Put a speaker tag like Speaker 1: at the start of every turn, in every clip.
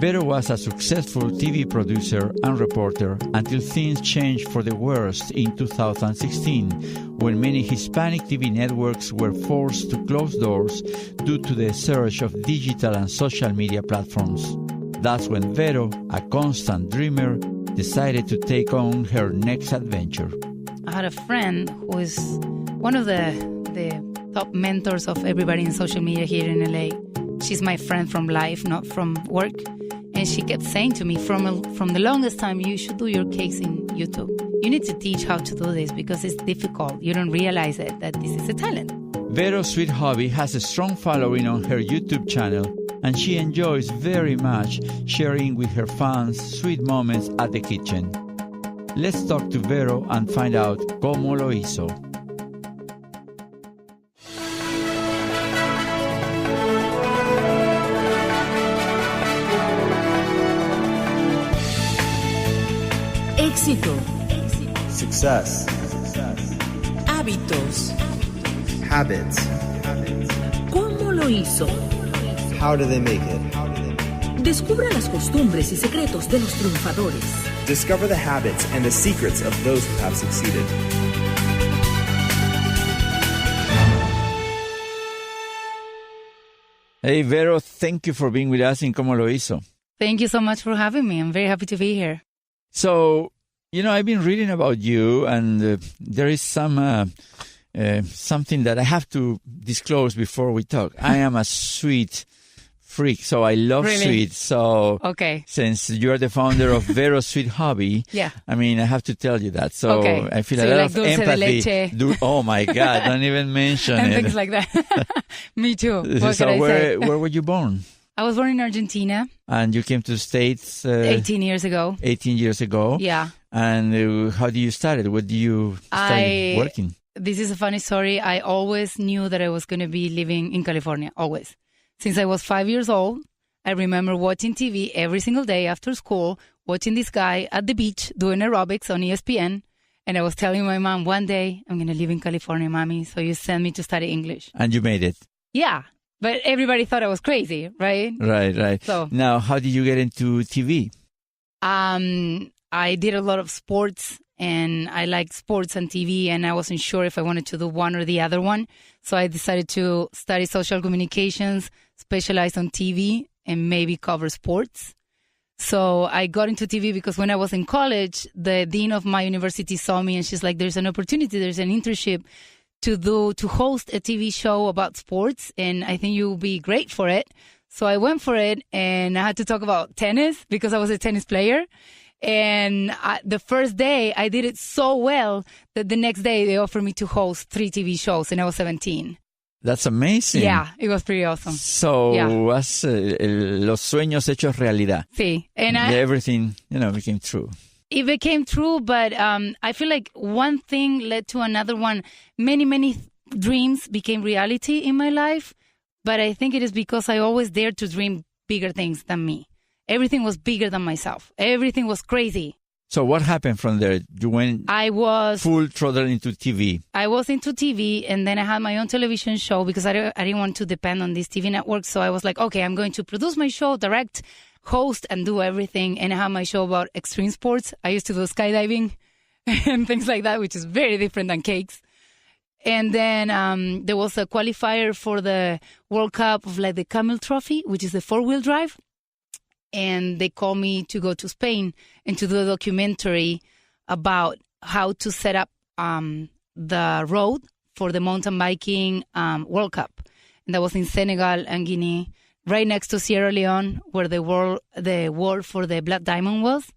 Speaker 1: Vero was a successful TV producer and reporter until things changed for the worst in 2016, when many Hispanic TV networks were forced to close doors due to the surge of digital and social media platforms. That's when Vero, a constant dreamer, decided to take on her next adventure.
Speaker 2: I had a friend who is one of the top mentors of everybody in social media here in LA. She's my friend from life, not from work. And she kept saying to me from the longest time, you should do your cakes in YouTube. You need to teach how to do this because it's difficult. You don't realize it, that this is a talent.
Speaker 1: Vero Sweet Hobby has a strong following on her YouTube channel, and she enjoys very much sharing with her fans sweet moments at the kitchen. Let's talk to Vero and find out Como Lo Hizo.
Speaker 3: Éxito.
Speaker 4: Success.
Speaker 3: Hábitos.
Speaker 4: Habits.
Speaker 3: ¿Cómo lo hizo?
Speaker 4: How do they make it?
Speaker 3: Descubra las costumbres y secretos de los triunfadores.
Speaker 4: Discover the habits and the secrets of those who have succeeded.
Speaker 1: Hey, Vero, thank you for being with us in Como Lo Hizo.
Speaker 2: Thank you so much for having me. I'm very happy to be here.
Speaker 1: So, I've been reading about you, and there is something that I have to disclose before we talk. I am a sweet freak, so I love sweet. So,
Speaker 2: okay.
Speaker 1: Since you're the founder of Vero Sweet Hobby,
Speaker 2: yeah.
Speaker 1: I mean, I have to tell you that. So,
Speaker 2: okay.
Speaker 1: I feel
Speaker 2: so
Speaker 1: a lot
Speaker 2: like
Speaker 1: of
Speaker 2: dulce
Speaker 1: empathy.
Speaker 2: De leche.
Speaker 1: Oh my God! Don't even mention
Speaker 2: and
Speaker 1: it.
Speaker 2: things like that. Me too. What
Speaker 1: so,
Speaker 2: can I say?
Speaker 1: where were you born?
Speaker 2: I was born in Argentina.
Speaker 1: And you came to the States
Speaker 2: 18 years ago.
Speaker 1: 18 years ago.
Speaker 2: Yeah.
Speaker 1: And how do you start? What do you start working?
Speaker 2: This is a funny story. I always knew that I was going to be living in California, always. Since I was 5 years old, I remember watching TV every single day after school, watching this guy at the beach doing aerobics on ESPN. And I was telling my mom, one day, I'm going to live in California, Mommy, so you send me to study English.
Speaker 1: And you made it?
Speaker 2: Yeah. But everybody thought I was crazy, right?
Speaker 1: Right.
Speaker 2: So
Speaker 1: now, how did you get into TV?
Speaker 2: I did a lot of sports, and I liked sports and TV, and I wasn't sure if I wanted to do one or the other one. So I decided to study social communications, specialize on TV, and maybe cover sports. So I got into TV because when I was in college, the dean of my university saw me, and she's like, there's an opportunity, there's an internship to host a TV show about sports, and I think you'll be great for it. So I went for it, and I had to talk about tennis because I was a tennis player. And the first day, I did it so well that the next day they offered me to host 3 TV shows, and I was 17.
Speaker 1: That's amazing.
Speaker 2: Yeah, it was pretty awesome.
Speaker 1: So, was los sueños hechos realidad.
Speaker 2: Sí. And
Speaker 1: everything, became true.
Speaker 2: It became true, but I feel like one thing led to another one. Many, many dreams became reality in my life, but I think it is because I always dared to dream bigger things than me. Everything was bigger than myself. Everything was crazy.
Speaker 1: So what happened from there? You went full throttle into TV.
Speaker 2: I was into TV, and then I had my own television show because I didn't want to depend on this TV network. So I was like, okay, I'm going to produce my show, direct, host, and do everything. And I have my show about extreme sports. I used to do skydiving and things like that, which is very different than cakes. And then there was a qualifier for the World Cup of like the Camel Trophy, which is the 4-wheel drive. And they called me to go to Spain and to do a documentary about how to set up the road for the mountain biking World Cup. And that was in Senegal and Guinea, right next to Sierra Leone, where the war for the Black Diamond was.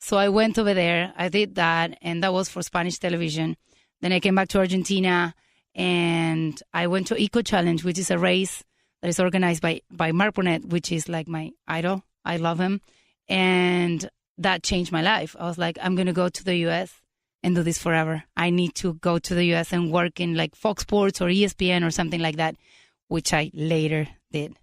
Speaker 2: So I went over there, I did that, and that was for Spanish television. Then I came back to Argentina, and I went to Eco Challenge, which is a race that is organized by Mark Burnett, which is like my idol. I love him. And that changed my life. I was like, I'm going to go to the U.S. and do this forever. I need to go to the U.S. and work in like Fox Sports or ESPN or something like that, which I later did.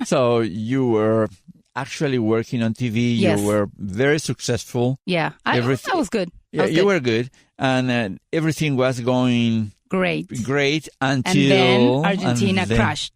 Speaker 1: So you were actually working on TV.
Speaker 2: Yes.
Speaker 1: You were very successful.
Speaker 2: Yeah, I was good.
Speaker 1: Yeah, you were good. And everything was going
Speaker 2: great
Speaker 1: until...
Speaker 2: And then Argentina crashed.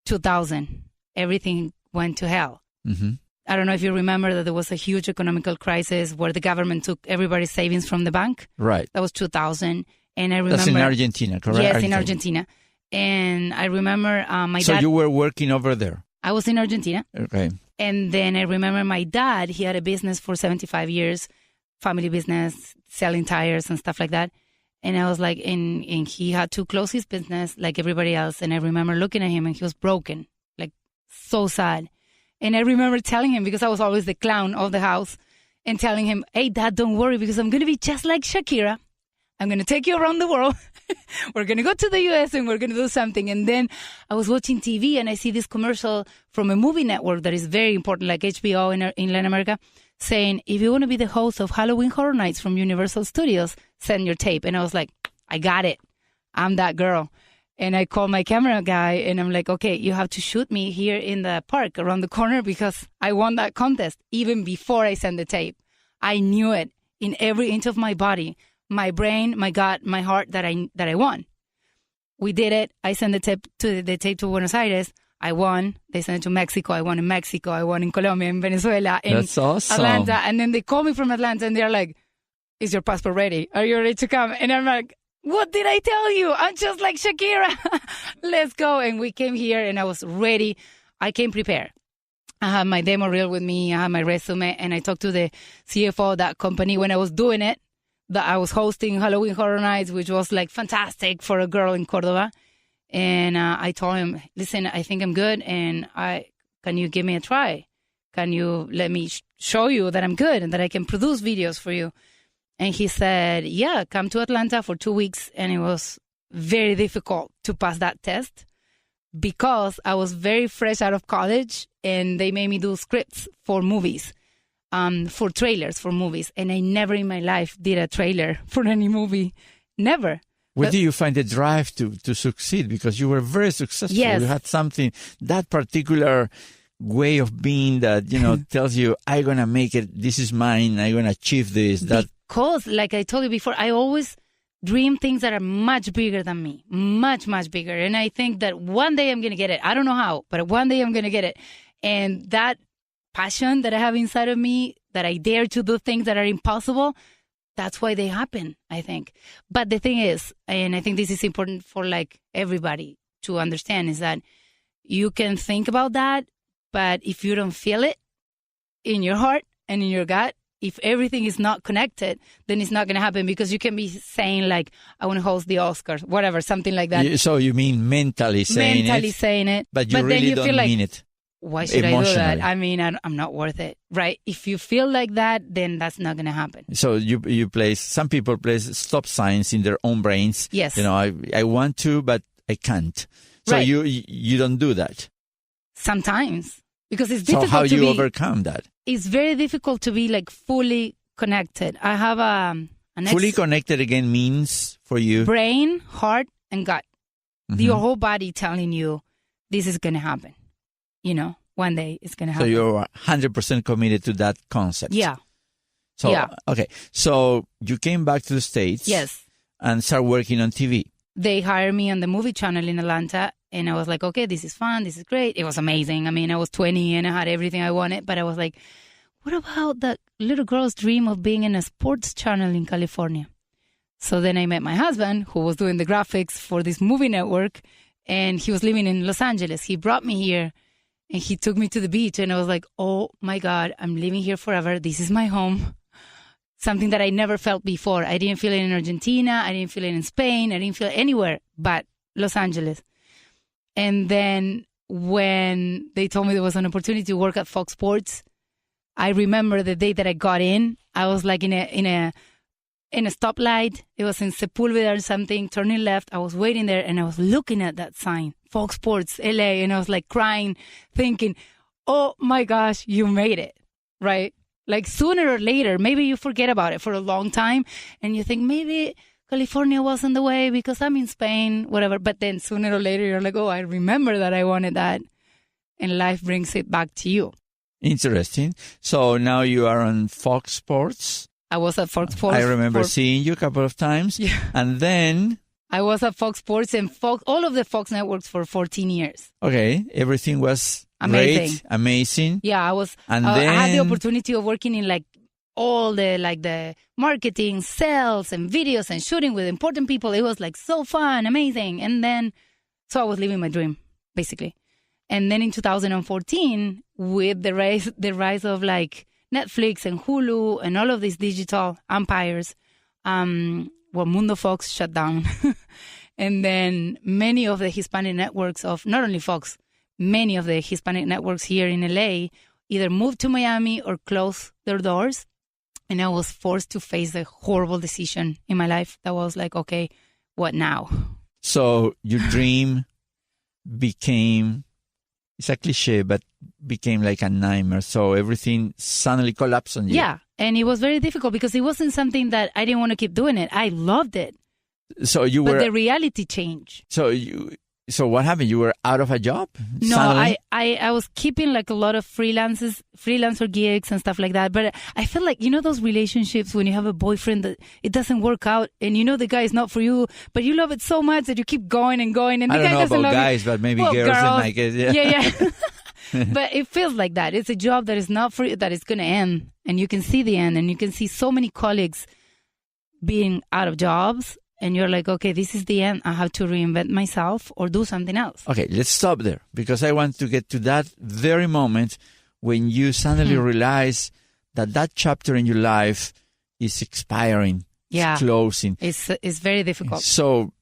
Speaker 2: 2000. Everything went to hell.
Speaker 1: Mm-hmm.
Speaker 2: I don't know if you remember that there was a huge economical crisis where the government took everybody's savings from the bank.
Speaker 1: Right.
Speaker 2: That was 2000. And I remember...
Speaker 1: That's in Argentina, correct?
Speaker 2: Yes, in Argentina. And I remember my dad...
Speaker 1: So you were working over there?
Speaker 2: I was in Argentina.
Speaker 1: Okay.
Speaker 2: And then I remember my dad, he had a business for 75 years, family business, selling tires and stuff like that. And I was like, and he had to close his business like everybody else. And I remember looking at him and he was broken, like so sad. And I remember telling him, because I was always the clown of the house, and telling him, hey, Dad, don't worry, because I'm going to be just like Shakira. I'm going to take you around the world. We're going to go to the U.S. and we're going to do something. And then I was watching TV and I see this commercial from a movie network that is very important, like HBO in Latin America, saying, if you want to be the host of Halloween Horror Nights from Universal Studios, send your tape. And I was like, I got it. I'm that girl. And I called my camera guy and I'm like, okay, you have to shoot me here in the park around the corner because I won that contest even before I sent the tape. I knew it in every inch of my body, my brain, my gut, my heart that I won. We did it. I sent the tape to Buenos Aires. I won. They sent it to Mexico. I won in Mexico. I won in Colombia, in Venezuela, in
Speaker 1: That's awesome.
Speaker 2: Atlanta. And then they call me from Atlanta and they're like, is your passport ready? Are you ready to come? And I'm like, what did I tell you? I'm just like Shakira. Let's go. And we came here and I was ready. I came prepared. I had my demo reel with me. I had my resume. And I talked to the CFO of that company when I was doing it, that I was hosting Halloween Horror Nights, which was like fantastic for a girl in Córdoba. And I told him, listen, I think I'm good. And can you give me a try? Can you let me show you that I'm good and that I can produce videos for you? And he said, yeah, come to Atlanta for 2 weeks. And it was very difficult to pass that test because I was very fresh out of college and they made me do scripts for movies, for trailers for movies. And I never in my life did a trailer for any movie. Never.
Speaker 1: Where do you find the drive to succeed? Because you were very successful.
Speaker 2: Yes.
Speaker 1: You had something, that particular way of being that, tells you, I'm going to make it. This is mine. I'm going to achieve this.
Speaker 2: Because, like I told you before, I always dream things that are much bigger than me, much, much bigger. And I think that one day I'm going to get it. I don't know how, but one day I'm going to get it. And that passion that I have inside of me, that I dare to do things that are impossible, that's why they happen, I think. But the thing is, and I think this is important for like everybody to understand, is that you can think about that, but if you don't feel it in your heart and in your gut, if everything is not connected, then it's not going to happen, because you can be saying like, I want to host the Oscars, whatever, something like that.
Speaker 1: So you mean mentally saying it? But you really don't mean it.
Speaker 2: Why should I do that? I mean, I'm not worth it, right? If you feel like that, then that's not going to happen.
Speaker 1: So you place, some people place stop signs in their own brains.
Speaker 2: Yes.
Speaker 1: I want to, but I can't. So
Speaker 2: right.
Speaker 1: you don't do that.
Speaker 2: Sometimes, because it's difficult.
Speaker 1: So how do you overcome that?
Speaker 2: It's very difficult to be like fully connected. I have
Speaker 1: fully connected again means for you
Speaker 2: brain, heart, and gut.
Speaker 1: Mm-hmm.
Speaker 2: Your whole body telling you this is going to happen. One day it's going to happen.
Speaker 1: So you're 100% committed to that concept.
Speaker 2: Yeah.
Speaker 1: So
Speaker 2: yeah.
Speaker 1: Okay. So you came back to the States.
Speaker 2: Yes.
Speaker 1: And start working on TV.
Speaker 2: They hired me on the movie channel in Atlanta. And I was like, okay, this is fun. This is great. It was amazing. I mean, I was 20 and I had everything I wanted. But I was like, what about that little girl's dream of being in a sports channel in California? So then I met my husband, who was doing the graphics for this movie network. And he was living in Los Angeles. He brought me here and he took me to the beach. And I was like, oh, my God, I'm living here forever. This is my home. Something that I never felt before. I didn't feel it in Argentina. I didn't feel it in Spain. I didn't feel it anywhere but Los Angeles. And then when they told me there was an opportunity to work at Fox Sports, I remember the day that I got in. I was like in a stoplight. It was in Sepulveda or something, turning left. I was waiting there and I was looking at that sign, Fox Sports, LA. And I was like crying, thinking, oh my gosh, you made it, right? Like sooner or later, maybe you forget about it for a long time and you think maybe California wasn't the way because I'm in Spain, whatever. But then sooner or later, you're like, oh, I remember that I wanted that. And life brings it back to you.
Speaker 1: Interesting. So now you are on Fox Sports.
Speaker 2: I was at Fox Sports.
Speaker 1: I remember seeing you a couple of times.
Speaker 2: Yeah.
Speaker 1: And then
Speaker 2: I was at Fox Sports and all of the Fox networks for 14 years.
Speaker 1: Okay, everything was
Speaker 2: Amazing.
Speaker 1: great, amazing.
Speaker 2: Yeah, I had the opportunity of working in like all the marketing, sales, and videos and shooting with important people. It was like so fun, amazing. And then, so I was living my dream, basically. And then in 2014, with the rise of like Netflix and Hulu and all of these digital empires, Mundo Fox shut down. And then many of the Hispanic networks of not only Fox, many of the Hispanic networks here in LA either moved to Miami or closed their doors. And I was forced to face a horrible decision in my life that was like, okay, what now?
Speaker 1: So your dream became, it's a cliche, but became like a nightmare. So everything suddenly collapsed on you.
Speaker 2: Yeah. And it was very difficult because it wasn't something that I didn't want to keep doing it. I loved it.
Speaker 1: So you
Speaker 2: but
Speaker 1: were...
Speaker 2: But the reality changed.
Speaker 1: So what happened? You were out of a job?
Speaker 2: No,
Speaker 1: suddenly?
Speaker 2: I was keeping like a lot of freelancer gigs and stuff like that. But I feel like, those relationships when you have a boyfriend that it doesn't work out and the guy is not for you, but you love it so much that you keep going and going. And the guy doesn't love
Speaker 1: guys, but maybe girls in my case.
Speaker 2: Yeah. But it feels like that. It's a job that is not for you, that is going to end. And you can see the end. And you can see so many colleagues being out of jobs. And you're like, okay, this is the end. I have to reinvent myself or do something else.
Speaker 1: Okay, let's stop there because I want to get to that very moment when you suddenly realize that chapter in your life is expiring.
Speaker 2: Yeah.
Speaker 1: It's closing.
Speaker 2: It's very difficult.
Speaker 1: So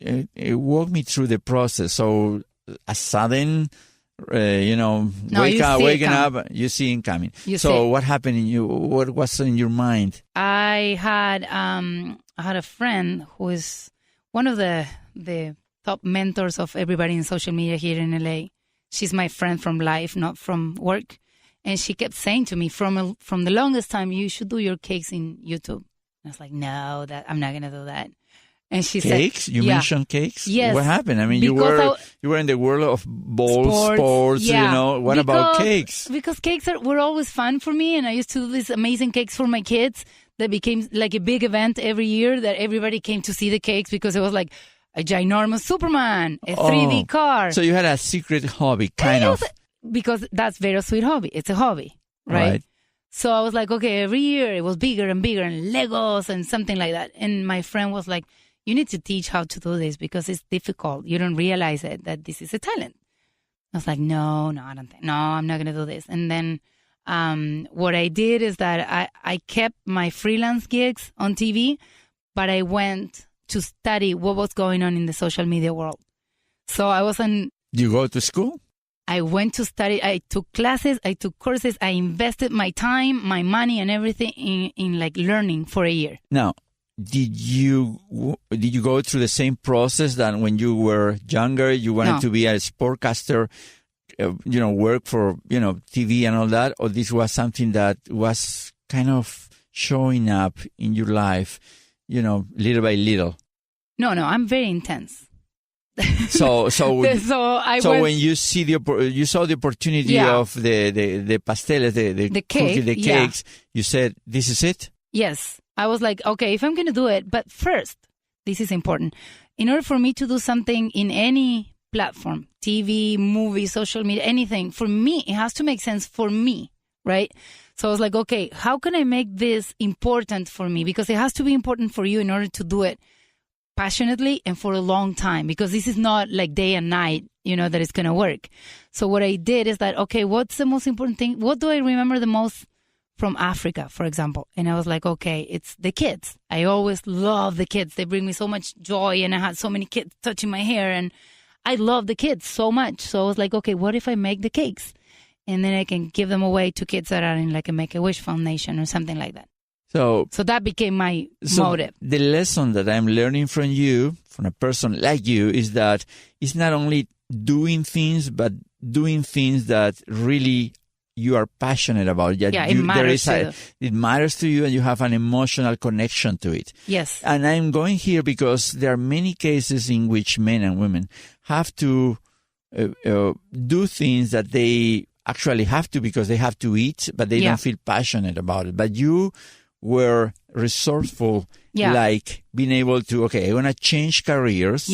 Speaker 1: walk me through the process. So a sudden... waking up, you see it coming. So what happened in you? What was in your mind?
Speaker 2: I had a friend who is one of the top mentors of everybody in social media here in LA. She's my friend from life, not from work. And she kept saying to me from the longest time, you should do your cakes in YouTube. And I was like, no, I'm not going to do that. And she
Speaker 1: cakes?
Speaker 2: said,
Speaker 1: You mentioned cakes?
Speaker 2: Yes.
Speaker 1: What happened? I mean, you were in the world of sports, What about cakes?
Speaker 2: Because cakes were always fun for me. And I used to do these amazing cakes for my kids that became like a big event every year that everybody came to see the cakes because it was like a ginormous Superman, a 3D car.
Speaker 1: So you had a secret hobby, kind of.
Speaker 2: Because that's Vero Sweet Hobby. It's a hobby, right? So I was like, okay, every year it was bigger and bigger and Legos and something like that. And my friend was like, you need to teach how to do this because it's difficult. You don't realize it, that this is a talent. I was like, no, I don't think, no, I'm not going to do this. And then what I did is that I kept my freelance gigs on TV, but I went to study what was going on in the social media world. So I wasn't...
Speaker 1: You go to school?
Speaker 2: I went to study. I took classes. I took courses. I invested my time, my money, and everything in like learning for a year.
Speaker 1: Now, did you go through the same process that when you were younger, you wanted to be a sportcaster, work for, TV and all that? Or this was something that was kind of showing up in your life, little by little?
Speaker 2: No, I'm very intense.
Speaker 1: So when you saw the opportunity of the pasteles, the cakes, you said, this is it?
Speaker 2: Yes. I was like, okay, if I'm going to do it, but first, this is important. In order for me to do something in any platform, TV, movie, social media, anything, for me, it has to make sense for me, right? So I was like, okay, how can I make this important for me? Because it has to be important for you in order to do it passionately and for a long time, because this is not like day and night, that it's going to work. So what I did is that, okay, what's the most important thing? What do I remember the most from Africa, for example? And I was like, okay, it's the kids. I always love the kids. They bring me so much joy, and I had so many kids touching my hair, and I love the kids so much. So I was like, okay, what if I make the cakes? And then I can give them away to kids that are in like a Make-A-Wish Foundation or something like that. So that became my motive.
Speaker 1: The lesson that I'm learning from you, from a person like you, is that it's not only doing things, but doing things that really you are passionate about.
Speaker 2: It matters to you.
Speaker 1: It matters to you, and you have an emotional connection to it.
Speaker 2: Yes.
Speaker 1: And I'm going here because there are many cases in which men and women have to do things that they actually have to because they have to eat, but they don't feel passionate about it. But you were resourceful, like being able to, I want to change careers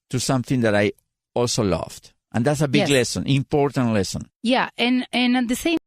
Speaker 1: to something that I also loved. And that's a big lesson, important lesson.
Speaker 2: Yeah, and at the same